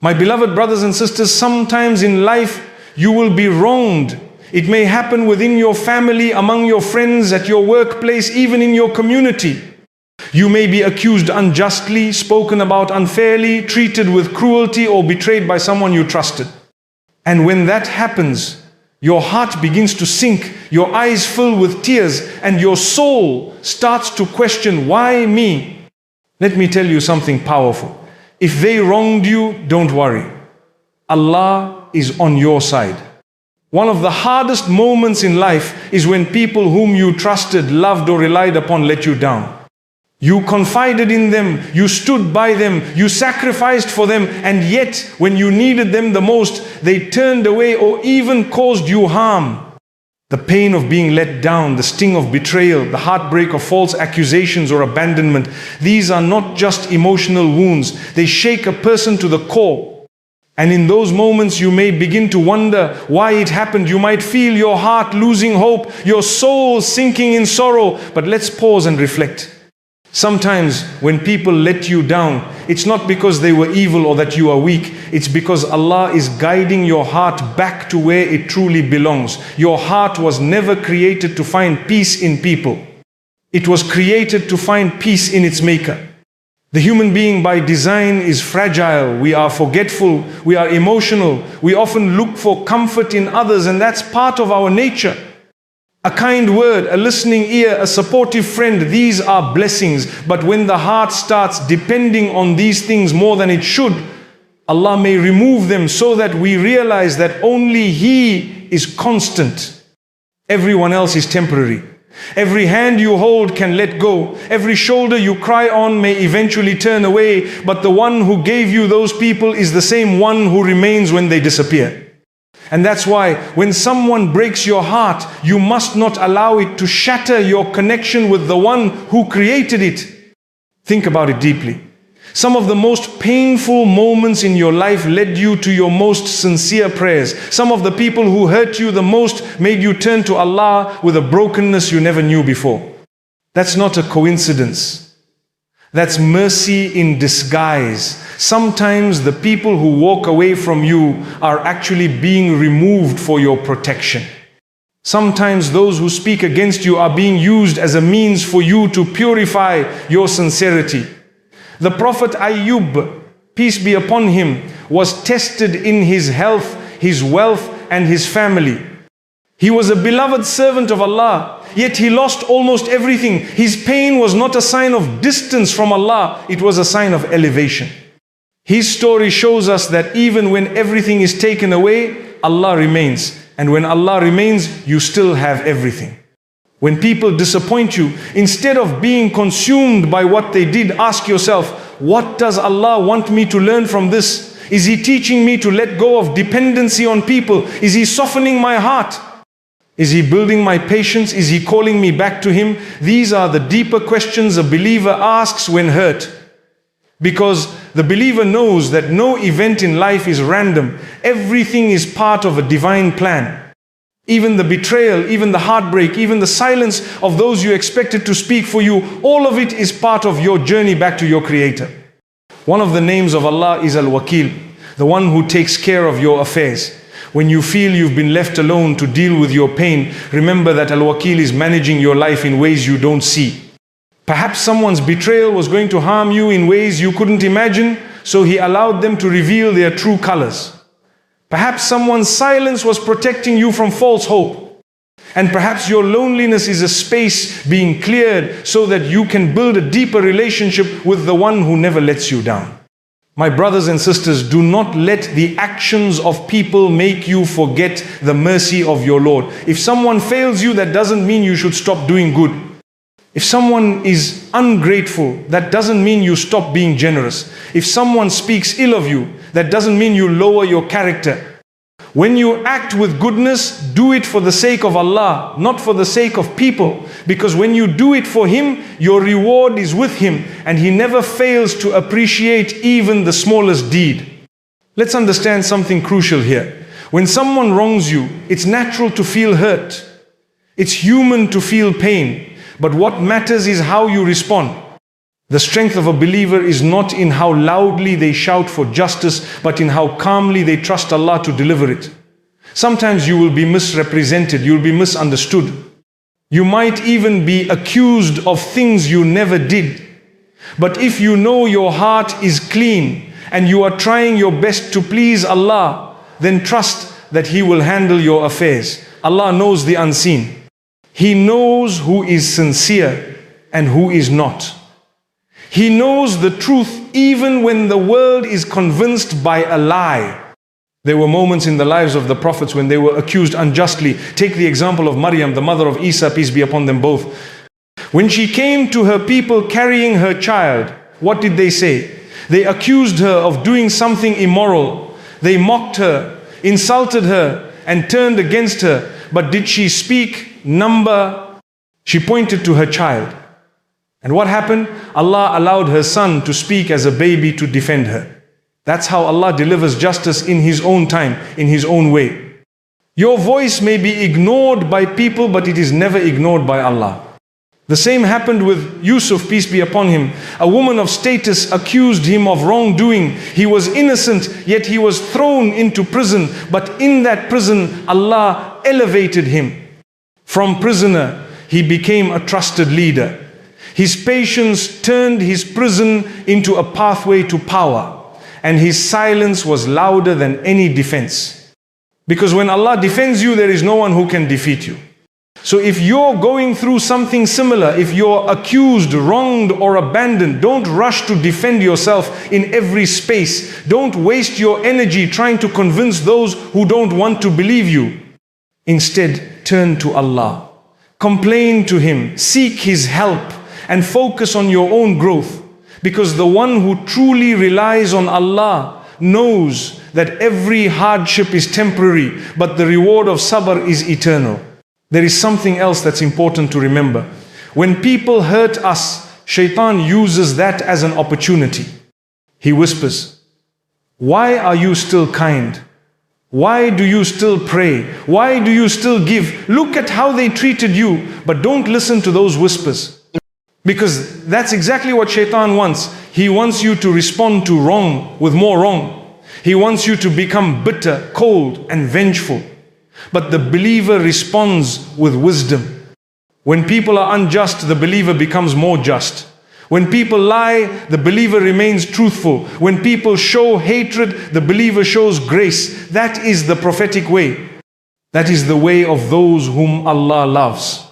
My beloved brothers and sisters, sometimes in life you will be wronged. It may happen within your family, among your friends, at your workplace, even in your community. You may be accused unjustly, spoken about unfairly, treated with cruelty, or betrayed by someone you trusted. And when that happens, your heart begins to sink, your eyes fill with tears, and your soul starts to question, why me? Let me tell you something powerful. If they wronged you, don't worry. Allah is on your side. One of the hardest moments in life is when people whom you trusted, loved, or relied upon let you down. You confided in them, you stood by them, you sacrificed for them, and yet when you needed them the most, they turned away or even caused you harm. The pain of being let down, the sting of betrayal, the heartbreak of false accusations or abandonment, these are not just emotional wounds, they shake a person to the core. And in those moments you may begin to wonder why it happened. You might feel your heart losing hope, your soul sinking in sorrow. But let's pause and reflect. Sometimes when people let you down, it's not because they were evil or that you are weak. It's because Allah is guiding your heart back to where it truly belongs. Your heart was never created to find peace in people. It was created to find peace in its maker. The human being by design is fragile. We are forgetful. We are emotional. We often look for comfort in others, and that's part of our nature. A kind word, a listening ear, a supportive friend, these are blessings. But when the heart starts depending on these things more than it should, Allah may remove them so that we realize that only He is constant. Everyone else is temporary. Every hand you hold can let go. Every shoulder you cry on may eventually turn away. But the one who gave you those people is the same one who remains when they disappear. And that's why when someone breaks your heart, you must not allow it to shatter your connection with the one who created it. Think about it deeply. Some of the most painful moments in your life led you to your most sincere prayers. Some of the people who hurt you the most made you turn to Allah with a brokenness you never knew before. That's not a coincidence. That's mercy in disguise. Sometimes the people who walk away from you are actually being removed for your protection. Sometimes those who speak against you are being used as a means for you to purify your sincerity. The Prophet Ayyub, peace be upon him, was tested in his health, his wealth, and his family. He was a beloved servant of Allah, yet he lost almost everything. His pain was not a sign of distance from Allah, it was a sign of elevation. His story shows us that even when everything is taken away, Allah remains. And when Allah remains, you still have everything. When people disappoint you, instead of being consumed by what they did, ask yourself, what does Allah want me to learn from this? Is He teaching me to let go of dependency on people? Is He softening my heart? Is He building my patience? Is He calling me back to Him? These are the deeper questions a believer asks when hurt. Because the believer knows that no event in life is random. Everything is part of a divine plan. Even the betrayal, even the heartbreak, even the silence of those you expected to speak for you, all of it is part of your journey back to your Creator. One of the names of Allah is Al-Wakil, the one who takes care of your affairs. When you feel you've been left alone to deal with your pain, remember that Al-Wakil is managing your life in ways you don't see. Perhaps someone's betrayal was going to harm you in ways you couldn't imagine, so He allowed them to reveal their true colors. Perhaps someone's silence was protecting you from false hope. And perhaps your loneliness is a space being cleared so that you can build a deeper relationship with the one who never lets you down. My brothers and sisters, do not let the actions of people make you forget the mercy of your Lord. If someone fails you, that doesn't mean you should stop doing good. If someone is ungrateful, that doesn't mean you stop being generous. If someone speaks ill of you, that doesn't mean you lower your character. When you act with goodness, do it for the sake of Allah, not for the sake of people. Because when you do it for Him, your reward is with Him, and He never fails to appreciate even the smallest deed. Let's understand something crucial here. When someone wrongs you, it's natural to feel hurt. It's human to feel pain. But what matters is how you respond. The strength of a believer is not in how loudly they shout for justice, but in how calmly they trust Allah to deliver it. Sometimes you will be misrepresented, you will be misunderstood. You might even be accused of things you never did. But if you know your heart is clean and you are trying your best to please Allah, then trust that He will handle your affairs. Allah knows the unseen. He knows who is sincere and who is not. He knows the truth even when the world is convinced by a lie. There were moments in the lives of the prophets when they were accused unjustly. Take the example of Maryam, the mother of Isa, peace be upon them both. When she came to her people carrying her child, what did they say? They accused her of doing something immoral. They mocked her, insulted her, and turned against her. But did she speak number? She pointed to her child. And what happened? Allah allowed her son to speak as a baby to defend her. That's how Allah delivers justice in His own time, in His own way. Your voice may be ignored by people, but it is never ignored by Allah. The same happened with Yusuf, peace be upon him. A woman of status accused him of wrongdoing. He was innocent, yet he was thrown into prison. But in that prison, Allah elevated him. From prisoner, he became a trusted leader. His patience turned his prison into a pathway to power, and his silence was louder than any defense. Because when Allah defends you, there is no one who can defeat you. So if you're going through something similar, if you're accused, wronged, or abandoned, don't rush to defend yourself in every space. Don't waste your energy trying to convince those who don't want to believe you. Instead, turn to Allah. Complain to Him, seek His help, and focus on your own growth, because the one who truly relies on Allah knows that every hardship is temporary, but the reward of sabr is eternal. There is something else that's important to remember. When people hurt us, Shaitan uses that as an opportunity. He whispers, "Why are you still kind? Why do you still pray? Why do you still give? Look at how they treated you." But don't listen to those whispers. Because that's exactly what Shaitan wants. He wants you to respond to wrong with more wrong. He wants you to become bitter, cold, and vengeful. But the believer responds with wisdom. When people are unjust, the believer becomes more just. When people lie, the believer remains truthful. When people show hatred, the believer shows grace. That is the prophetic way. That is the way of those whom Allah loves.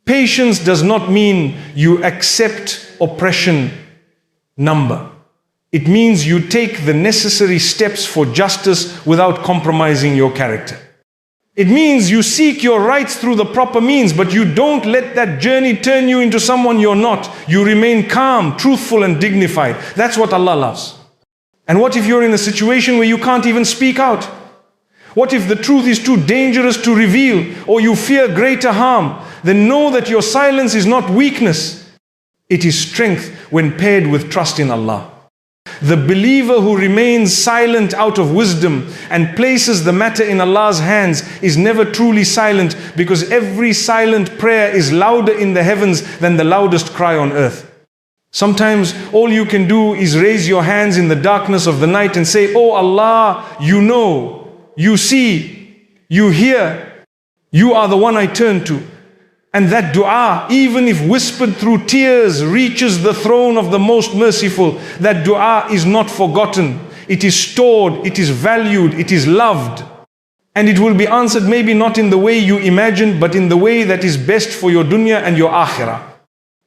Patience does not mean you accept oppression number. It means you take the necessary steps for justice without compromising your character. It means you seek your rights through the proper means, but you don't let that journey turn you into someone you're not. You remain calm, truthful, and dignified. That's what Allah loves. And what if you're in a situation where you can't even speak out? What if the truth is too dangerous to reveal, or you fear greater harm? Then know that your silence is not weakness. It is strength when paired with trust in Allah. The believer who remains silent out of wisdom and places the matter in Allah's hands is never truly silent, because every silent prayer is louder in the heavens than the loudest cry on earth. Sometimes all you can do is raise your hands in the darkness of the night and say, "Oh Allah, you know, you see, you hear, you are the one I turn to." And that dua, even if whispered through tears, reaches the throne of the most merciful. That dua is not forgotten. It is stored, it is valued, it is loved. And it will be answered maybe not in the way you imagine, but in the way that is best for your dunya and your akhirah.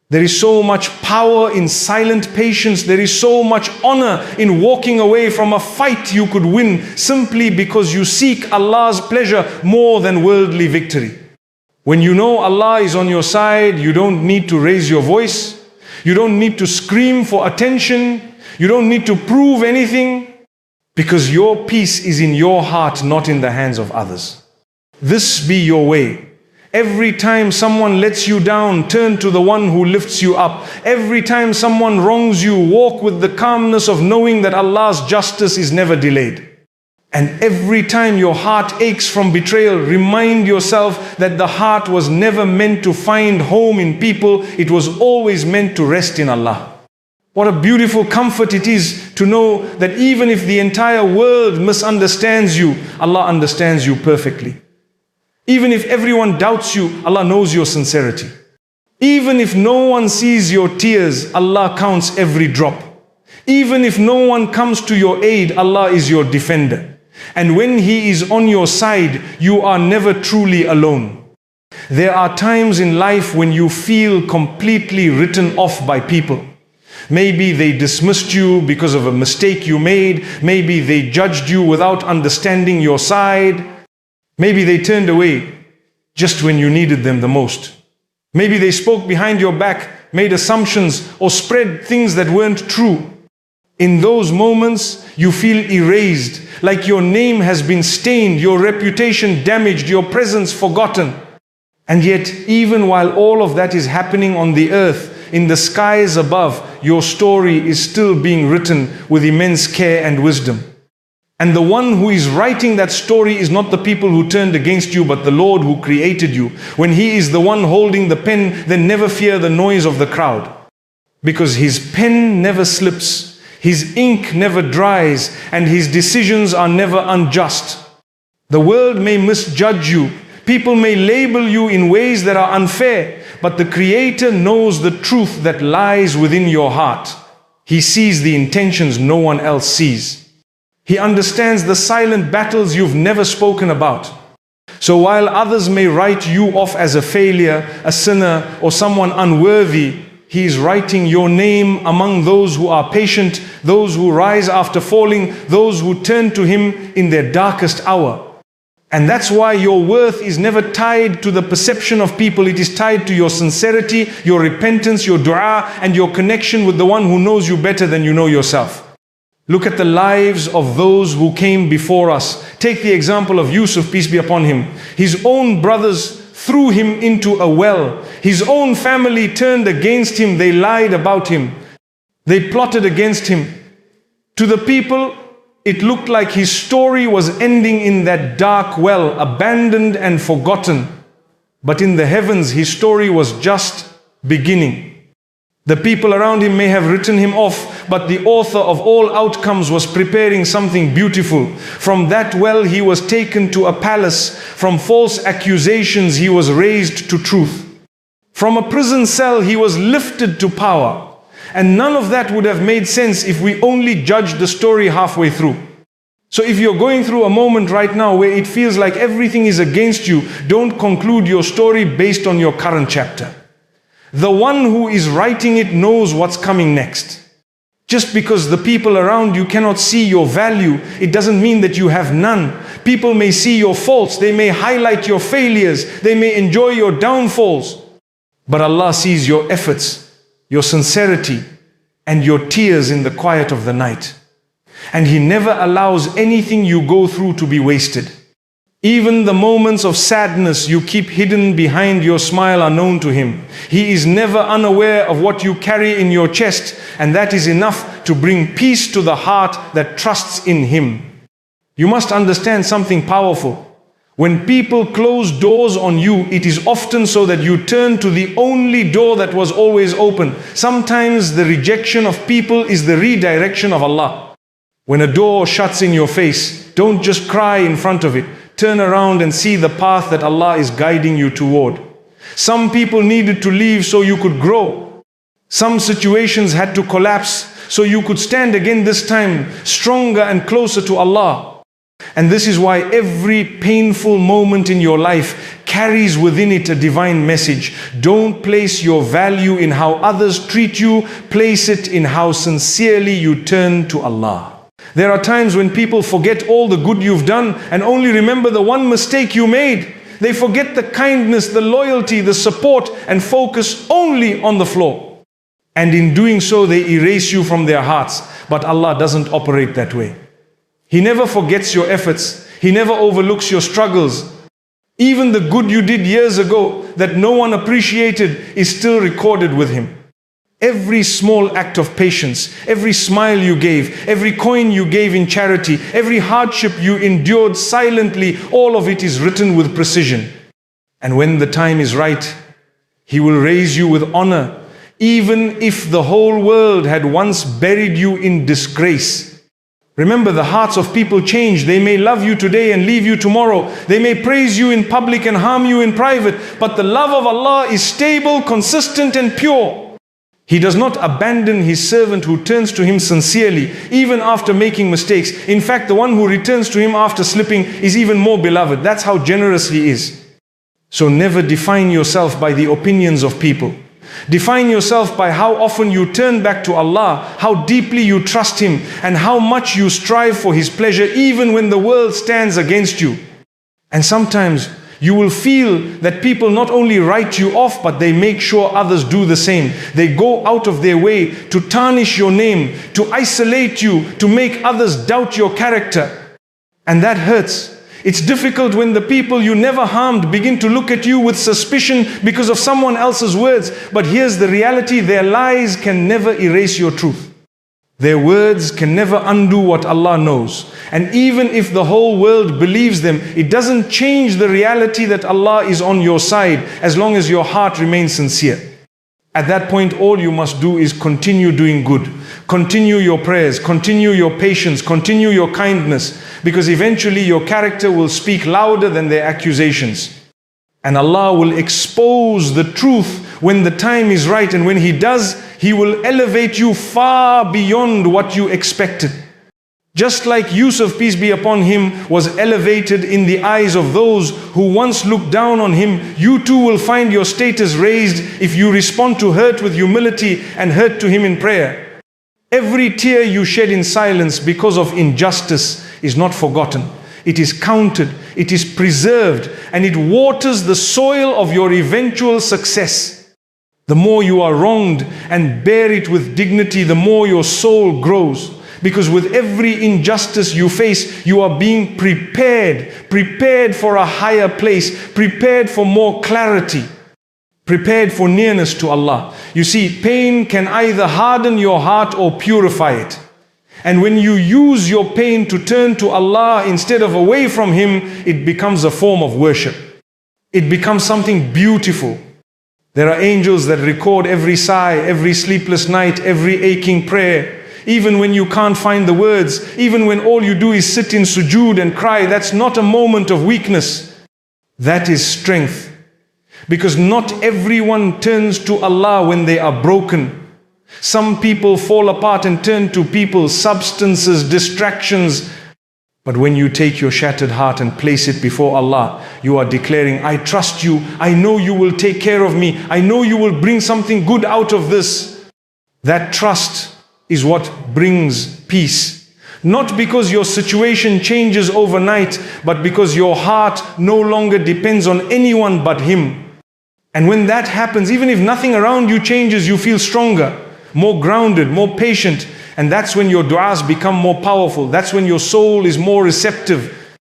There is so much power in silent patience. There is so much honor in walking away from a fight you could win simply because you seek Allah's pleasure more than worldly victory. When you know Allah is on your side, you don't need to raise your voice. You don't need to scream for attention. You don't need to prove anything, because your peace is in your heart, not in the hands of others. This be your way. Every time someone lets you down, turn to the one who lifts you up. Every time someone wrongs you, walk with the calmness of knowing that Allah's justice is never delayed. And every time your heart aches from betrayal, remind yourself that the heart was never meant to find home in people. It was always meant to rest in Allah. What a beautiful comfort it is to know that even if the entire world misunderstands you, Allah understands you perfectly. Even if everyone doubts you, Allah knows your sincerity. Even if no one sees your tears, Allah counts every drop. Even if no one comes to your aid, Allah is your defender. And when He is on your side, you are never truly alone. There are times in life when you feel completely written off by people. Maybe they dismissed you because of a mistake you made. Maybe they judged you without understanding your side. Maybe they turned away just when you needed them the most. Maybe they spoke behind your back, made assumptions, or spread things that weren't true. In those moments, you feel erased, like your name has been stained, your reputation damaged, your presence forgotten. And yet, even while all of that is happening on the earth, in the skies above, your story is still being written with immense care and wisdom. And the one who is writing that story is not the people who turned against you, but the Lord who created you. When He is the one holding the pen, then never fear the noise of the crowd. Because His pen never slips, His ink never dries, and His decisions are never unjust. The world may misjudge you, people may label you in ways that are unfair, but the Creator knows the truth that lies within your heart. He sees the intentions no one else sees. He understands the silent battles you've never spoken about. So while others may write you off as a failure, a sinner, or someone unworthy, He is writing your name among those who are patient, those who rise after falling, those who turn to Him in their darkest hour. And that's why your worth is never tied to the perception of people. It is tied to your sincerity, your repentance, your dua, and your connection with the one who knows you better than you know yourself. Look at the lives of those who came before us. Take the example of Yusuf, peace be upon him. His own brothers threw him into a well. His own family turned against him. They lied about him. They plotted against him. To the people, it looked like his story was ending in that dark well, abandoned and forgotten. But in the heavens, his story was just beginning. The people around him may have written him off, but the author of all outcomes was preparing something beautiful. From that well, he was taken to a palace. From false accusations, he was raised to truth. From a prison cell, he was lifted to power. And none of that would have made sense if we only judged the story halfway through. So if you're going through a moment right now where it feels like everything is against you, don't conclude your story based on your current chapter. The one who is writing it knows what's coming next. Just because the people around you cannot see your value, it doesn't mean that you have none. People may see your faults, they may highlight your failures, they may enjoy your downfalls. But Allah sees your efforts, your sincerity, and your tears in the quiet of the night. And He never allows anything you go through to be wasted. Even the moments of sadness you keep hidden behind your smile are known to Him. He is never unaware of what you carry in your chest, and that is enough to bring peace to the heart that trusts in Him. You must understand something powerful. When people close doors on you, it is often so that you turn to the only door that was always open. Sometimes the rejection of people is the redirection of Allah. When a door shuts in your face, don't just cry in front of it. Turn around and see the path that Allah is guiding you toward. Some people needed to leave so you could grow. Some situations had to collapse so you could stand again this time, stronger and closer to Allah. And this is why every painful moment in your life carries within it a divine message. Don't place your value in how others treat you. Place it in how sincerely you turn to Allah. There are times when people forget all the good you've done and only remember the one mistake you made. They forget the kindness, the loyalty, the support, and focus only on the flaw. And in doing so, they erase you from their hearts. But Allah doesn't operate that way. He never forgets your efforts. He never overlooks your struggles. Even the good you did years ago that no one appreciated is still recorded with Him. Every small act of patience, every smile you gave, every coin you gave in charity, every hardship you endured silently, all of it is written with precision. And when the time is right, He will raise you with honor. even if the whole world had once buried you in disgrace. Remember, the hearts of people change. They may love you today and leave you tomorrow. They may praise you in public and harm you in private. But the love of Allah is stable, consistent and pure. He does not abandon His servant who turns to Him sincerely, even after making mistakes. In fact, the one who returns to Him after slipping is even more beloved. That's how generous He is. So never define yourself by the opinions of people. Define yourself by how often you turn back to Allah, how deeply you trust Him, and how much you strive for His pleasure even when the world stands against you. And sometimes you will feel that people not only write you off, but they make sure others do the same. They go out of their way to tarnish your name, to isolate you, to make others doubt your character. And that hurts. It's difficult when the people you never harmed begin to look at you with suspicion because of someone else's words. But here's the reality: their lies can never erase your truth. Their words can never undo what Allah knows. And even if the whole world believes them, it doesn't change the reality that Allah is on your side as long as your heart remains sincere. At that point, all you must do is continue doing good. Continue your prayers, continue your patience, continue your kindness, because eventually your character will speak louder than their accusations. And Allah will expose the truth when the time is right, and when He does, He will elevate you far beyond what you expected. Just like Yusuf, peace be upon him, was elevated in the eyes of those who once looked down on him, you too will find your status raised if you respond to hurt with humility and hurt to Him in prayer. Every tear you shed in silence because of injustice is not forgotten. It is counted, it is preserved, and it waters the soil of your eventual success. The more you are wronged and bear it with dignity, the more your soul grows. Because with every injustice you face, you are being prepared for a higher place, prepared for more clarity, prepared for nearness to Allah. You see, pain can either harden your heart or purify it. And when you use your pain to turn to Allah instead of away from Him, it becomes a form of worship. It becomes something beautiful. There are angels that record every sigh, every sleepless night, every aching prayer. Even when you can't find the words, even when all you do is sit in sujood and cry, that's not a moment of weakness. That is strength. Because not everyone turns to Allah when they are broken. Some people fall apart and turn to people, substances, distractions. But when you take your shattered heart and place it before Allah, you are declaring, I trust you. I know you will take care of me. I know you will bring something good out of this. That trust is what brings peace. Not because your situation changes overnight, but because your heart no longer depends on anyone but Him. And when that happens, even if nothing around you changes, you feel stronger, more grounded, more patient. And that's when your du'as become more powerful. That's when your soul is more receptive.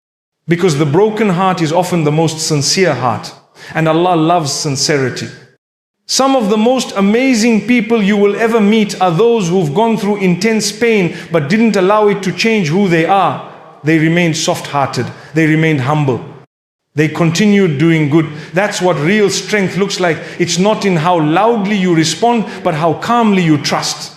Because the broken heart is often the most sincere heart. And Allah loves sincerity. Some of the most amazing people you will ever meet are those who've gone through intense pain but didn't allow it to change who they are. They remained soft-hearted. They remained humble. They continued doing good. That's what real strength looks like. It's not in how loudly you respond, but how calmly you trust.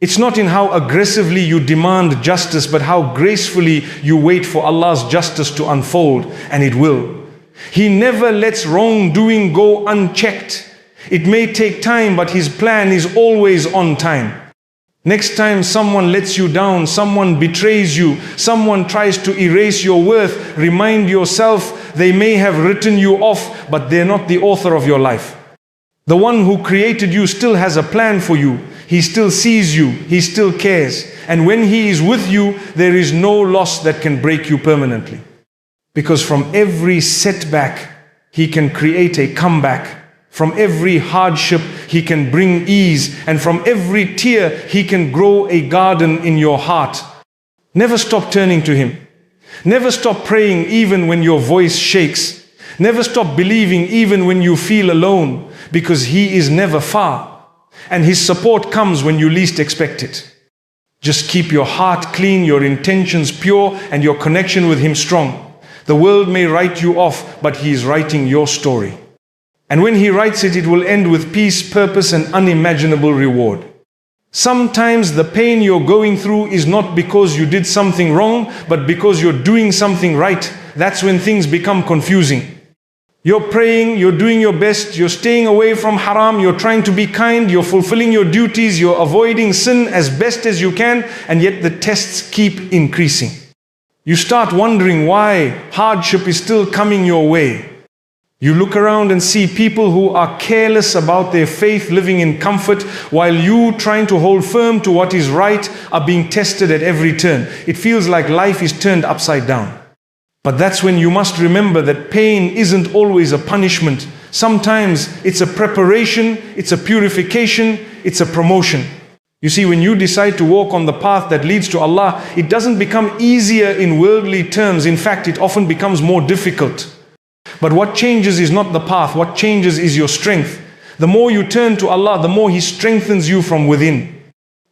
It's not in how aggressively you demand justice, but how gracefully you wait for Allah's justice to unfold, and it will. He never lets wrongdoing go unchecked. It may take time, but His plan is always on time. Next time someone lets you down, someone betrays you, someone tries to erase your worth, remind yourself they may have written you off, but they're not the author of your life. The one who created you still has a plan for you. He still sees you. He still cares. And when He is with you, there is no loss that can break you permanently. Because from every setback, He can create a comeback. From every hardship, He can bring ease. And from every tear, He can grow a garden in your heart. Never stop turning to Him. Never stop praying even when your voice shakes. Never stop believing even when you feel alone. Because He is never far. And His support comes when you least expect it. Just keep your heart clean, your intentions pure, and your connection with Him strong. The world may write you off, but He is writing your story. And when He writes it, it will end with peace, purpose, and unimaginable reward. Sometimes the pain you're going through is not because you did something wrong, but because you're doing something right. That's when things become confusing. You're praying, you're doing your best, you're staying away from haram, you're trying to be kind, you're fulfilling your duties, you're avoiding sin as best as you can, and yet the tests keep increasing. You start wondering why hardship is still coming your way. You look around and see people who are careless about their faith, living in comfort, while you, trying to hold firm to what is right, are being tested at every turn. It feels like life is turned upside down. But that's when you must remember that pain isn't always a punishment. Sometimes it's a preparation, it's a purification, it's a promotion. You see, when you decide to walk on the path that leads to Allah, it doesn't become easier in worldly terms. In fact, it often becomes more difficult. But what changes is not the path, what changes is your strength. The more you turn to Allah, the more He strengthens you from within.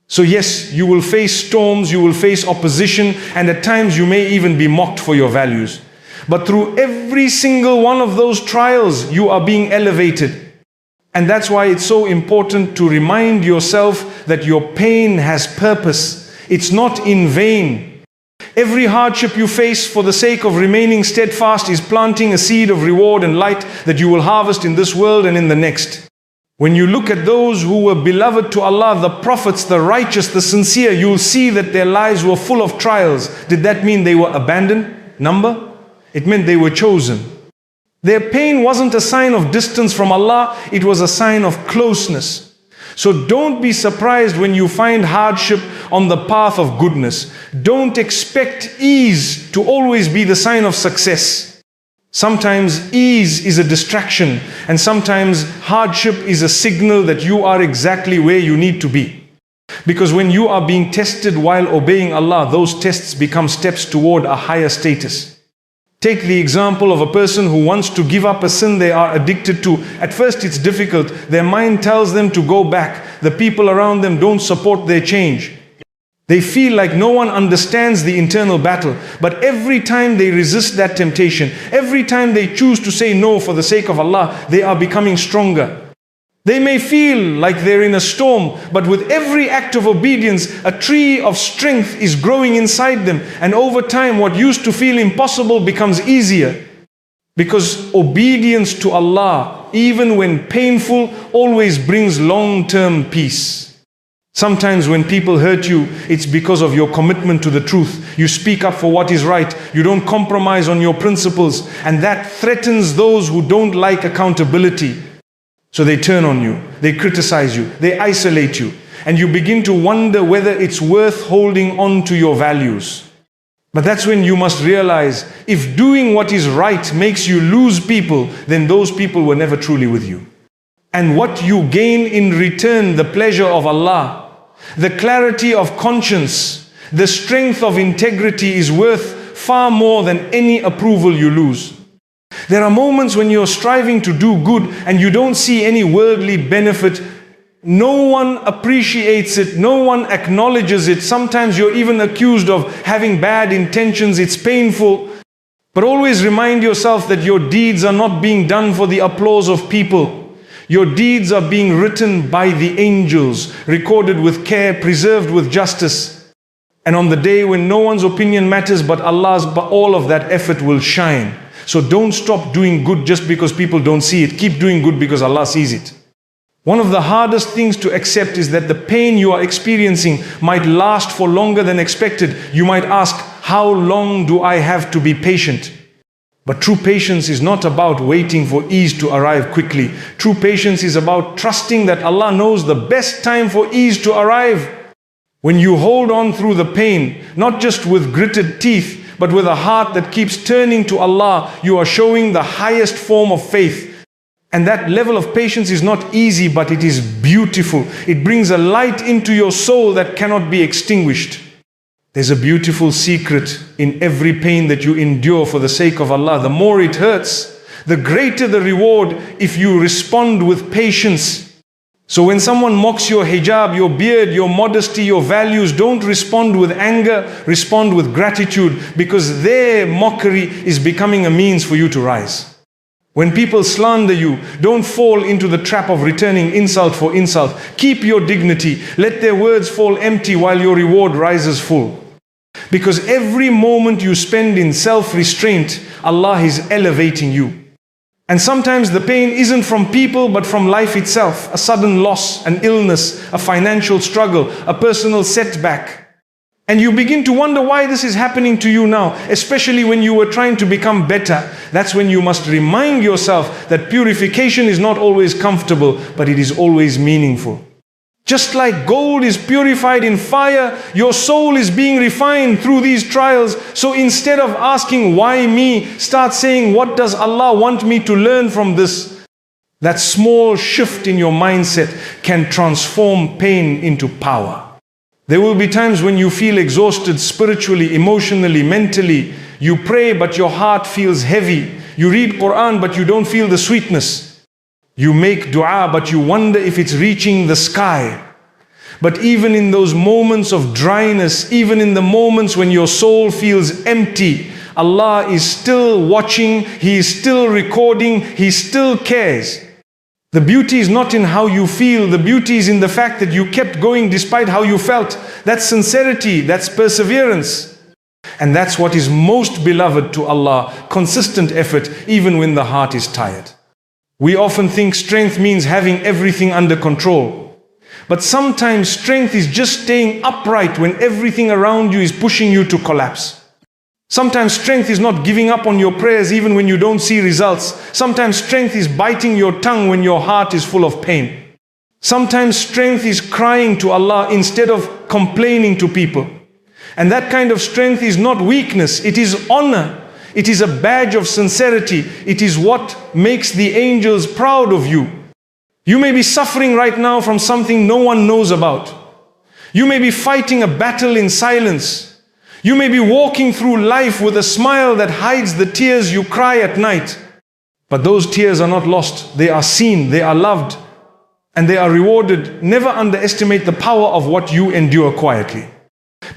So yes, you will face storms, you will face opposition, and at times you may even be mocked for your values. But through every single one of those trials, you are being elevated. And that's why it's so important to remind yourself that your pain has purpose. It's not in vain. Every hardship you face for the sake of remaining steadfast is planting a seed of reward and light that you will harvest in this world and in the next. When you look at those who were beloved to Allah, the prophets, the righteous, the sincere, you'll see that their lives were full of trials. Did that mean they were abandoned? Number? It meant they were chosen. Their pain wasn't a sign of distance from Allah, it was a sign of closeness. So don't be surprised when you find hardship on the path of goodness. Don't expect ease to always be the sign of success. Sometimes ease is a distraction, and sometimes hardship is a signal that you are exactly where you need to be. Because when you are being tested while obeying Allah, those tests become steps toward a higher status. Take the example of a person who wants to give up a sin they are addicted to. At first it's difficult. Their mind tells them to go back. The people around them don't support their change. They feel like no one understands the internal battle. But every time they resist that temptation, every time they choose to say no for the sake of Allah, they are becoming stronger. They may feel like they're in a storm, but with every act of obedience, a tree of strength is growing inside them. And over time, what used to feel impossible becomes easier. Because obedience to Allah, even when painful, always brings long-term peace. Sometimes when people hurt you, it's because of your commitment to the truth. You speak up for what is right. You don't compromise on your principles. And that threatens those who don't like accountability. So they turn on you. They criticize you. They isolate you. And you begin to wonder whether it's worth holding on to your values. But that's when you must realize, if doing what is right makes you lose people, then those people were never truly with you. And what you gain in return, the pleasure of Allah, the clarity of conscience, the strength of integrity is worth far more than any approval you lose. There are moments when you're striving to do good and you don't see any worldly benefit. No one appreciates it. No one acknowledges it. Sometimes you're even accused of having bad intentions. It's painful. But always remind yourself that your deeds are not being done for the applause of people. Your deeds are being written by the angels, recorded with care, preserved with justice. And on the day when no one's opinion matters but Allah's, but all of that effort will shine. So don't stop doing good just because people don't see it. Keep doing good because Allah sees it. One of the hardest things to accept is that the pain you are experiencing might last for longer than expected. You might ask, how long do I have to be patient? But true patience is not about waiting for ease to arrive quickly. True patience is about trusting that Allah knows the best time for ease to arrive. When you hold on through the pain, not just with gritted teeth, but with a heart that keeps turning to Allah, you are showing the highest form of faith. And that level of patience is not easy, but it is beautiful. It brings a light into your soul that cannot be extinguished. There's a beautiful secret in every pain that you endure for the sake of Allah. The more it hurts, the greater the reward if you respond with patience. So when someone mocks your hijab, your beard, your modesty, your values, don't respond with anger, respond with gratitude, because their mockery is becoming a means for you to rise. When people slander you, don't fall into the trap of returning insult for insult. Keep your dignity. Let their words fall empty while your reward rises full. Because every moment you spend in self-restraint, Allah is elevating you. And sometimes the pain isn't from people, but from life itself. A sudden loss, an illness, a financial struggle, a personal setback. And you begin to wonder why this is happening to you now, especially when you were trying to become better. That's when you must remind yourself that purification is not always comfortable, but it is always meaningful. Just like gold is purified in fire, your soul is being refined through these trials. So instead of asking, why me? Start saying, what does Allah want me to learn from this? That small shift in your mindset can transform pain into power. There will be times when you feel exhausted spiritually, emotionally, mentally. You pray, but your heart feels heavy. You read Qur'an, but you don't feel the sweetness. You make dua, but you wonder if it's reaching the sky. But even in those moments of dryness, even in the moments when your soul feels empty, Allah is still watching, He is still recording, He still cares. The beauty is not in how you feel, the beauty is in the fact that you kept going despite how you felt. That's sincerity, that's perseverance. And that's what is most beloved to Allah, consistent effort even when the heart is tired. We often think strength means having everything under control. But sometimes strength is just staying upright when everything around you is pushing you to collapse. Sometimes strength is not giving up on your prayers even when you don't see results. Sometimes strength is biting your tongue when your heart is full of pain. Sometimes strength is crying to Allah instead of complaining to people. And that kind of strength is not weakness, it is honor. It is a badge of sincerity. It is what makes the angels proud of you. You may be suffering right now from something no one knows about. You may be fighting a battle in silence. You may be walking through life with a smile that hides the tears you cry at night. But those tears are not lost. They are seen, they are loved, and they are rewarded. Never underestimate the power of what you endure quietly.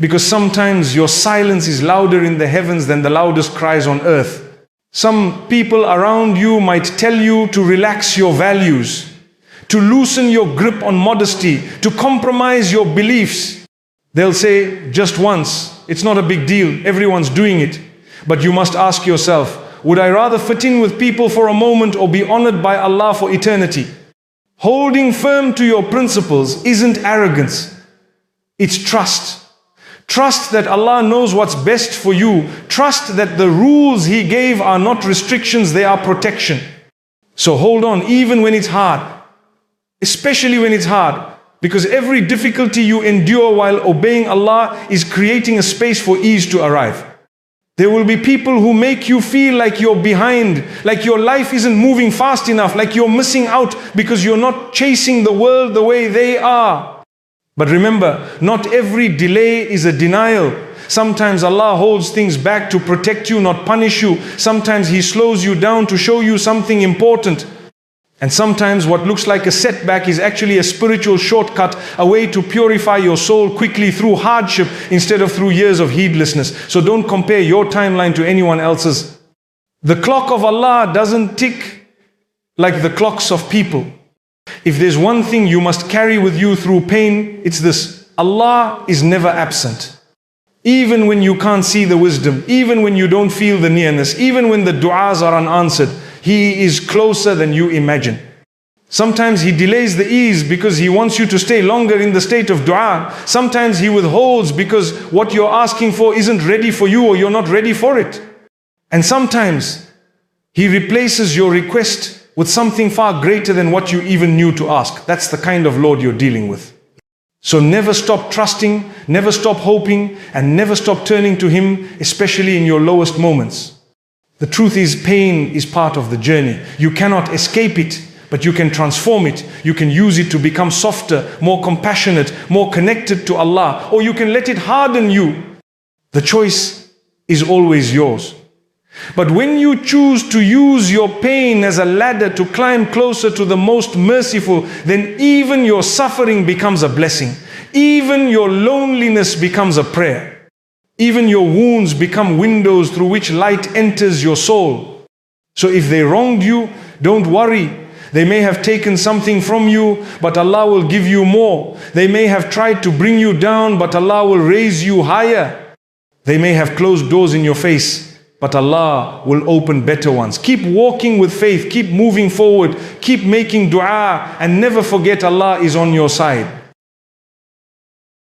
Because sometimes your silence is louder in the heavens than the loudest cries on earth. Some people around you might tell you to relax your values, to loosen your grip on modesty, to compromise your beliefs. They'll say, just once, it's not a big deal, everyone's doing it. But you must ask yourself, would I rather fit in with people for a moment or be honored by Allah for eternity? Holding firm to your principles isn't arrogance, it's trust. Trust that Allah knows what's best for you. Trust that the rules He gave are not restrictions, they are protection. So hold on, even when it's hard. Especially when it's hard. Because every difficulty you endure while obeying Allah is creating a space for ease to arrive. There will be people who make you feel like you're behind, like your life isn't moving fast enough, like you're missing out because you're not chasing the world the way they are. But remember, not every delay is a denial. Sometimes Allah holds things back to protect you, not punish you. Sometimes He slows you down to show you something important. And sometimes what looks like a setback is actually a spiritual shortcut, a way to purify your soul quickly through hardship instead of through years of heedlessness. So don't compare your timeline to anyone else's. The clock of Allah doesn't tick like the clocks of people. If there's one thing you must carry with you through pain, it's this: Allah is never absent. Even when you can't see the wisdom, even when you don't feel the nearness, even when the du'as are unanswered, He is closer than you imagine. Sometimes He delays the ease because He wants you to stay longer in the state of dua. Sometimes He withholds because what you're asking for isn't ready for you or you're not ready for it. And sometimes He replaces your request with something far greater than what you even knew to ask. That's the kind of Lord you're dealing with. So never stop trusting, never stop hoping, and never stop turning to Him, especially in your lowest moments. The truth is, pain is part of the journey. You cannot escape it, but you can transform it. You can use it to become softer, more compassionate, more connected to Allah, or you can let it harden you. The choice is always yours. But when you choose to use your pain as a ladder to climb closer to the most merciful, then even your suffering becomes a blessing. Even your loneliness becomes a prayer. Even your wounds become windows through which light enters your soul. So if they wronged you, don't worry. They may have taken something from you, but Allah will give you more. They may have tried to bring you down, but Allah will raise you higher. They may have closed doors in your face, but Allah will open better ones. Keep walking with faith, keep moving forward, keep making dua, and never forget Allah is on your side.